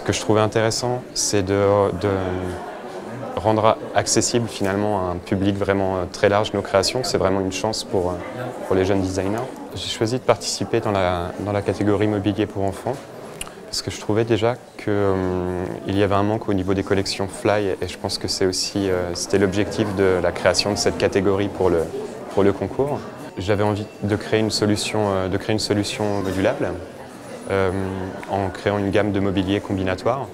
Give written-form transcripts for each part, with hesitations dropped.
que je trouvais intéressant, c'est de rendre accessible finalement à un public vraiment très large nos créations. C'est vraiment une chance pour les jeunes designers. J'ai choisi de participer dans la catégorie mobilier pour enfants parce que je trouvais déjà qu'il y avait un manque au niveau des collections Fly et je pense que c'était l'objectif de la création de cette catégorie pour le concours. J'avais envie de créer une solution modulable en créant une gamme de mobilier combinatoire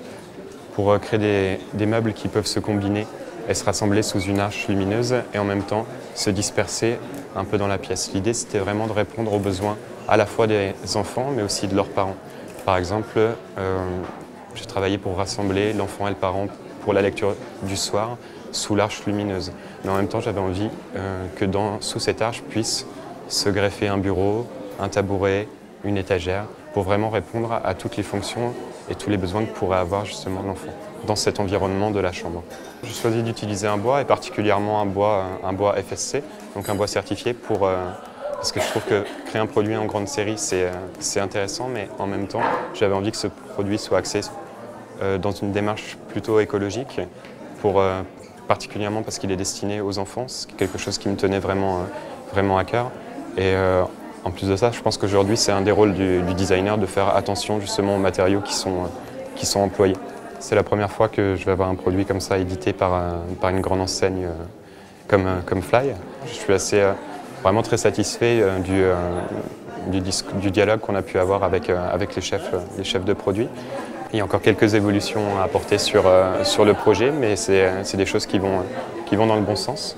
pour créer des meubles qui peuvent se combiner et se rassembler sous une arche lumineuse et en même temps se disperser un peu dans la pièce. L'idée, c'était vraiment de répondre aux besoins à la fois des enfants mais aussi de leurs parents. Par exemple, j'ai travaillé pour rassembler l'enfant et le parent pour la lecture du soir sous l'arche lumineuse. Mais en même temps, j'avais envie que sous cette arche puisse se greffer un bureau, un tabouret, une étagère, pour vraiment répondre à toutes les fonctions et tous les besoins que pourrait avoir justement l'enfant dans cet environnement de la chambre. J'ai choisi d'utiliser un bois et particulièrement un bois FSC, donc un bois certifié parce que je trouve que créer un produit en grande série c'est intéressant, mais en même temps j'avais envie que ce produit soit axé dans une démarche plutôt écologique, particulièrement parce qu'il est destiné aux enfants, c'est quelque chose qui me tenait vraiment à cœur. Et en plus de ça, je pense qu'aujourd'hui, c'est un des rôles du designer de faire attention justement aux matériaux qui sont employés. C'est la première fois que je vais avoir un produit comme ça édité par une grande enseigne comme Fly. Je suis vraiment très satisfait du dialogue qu'on a pu avoir avec les chefs de produits. Il y a encore quelques évolutions à apporter sur le projet, mais c'est des choses qui vont dans le bon sens.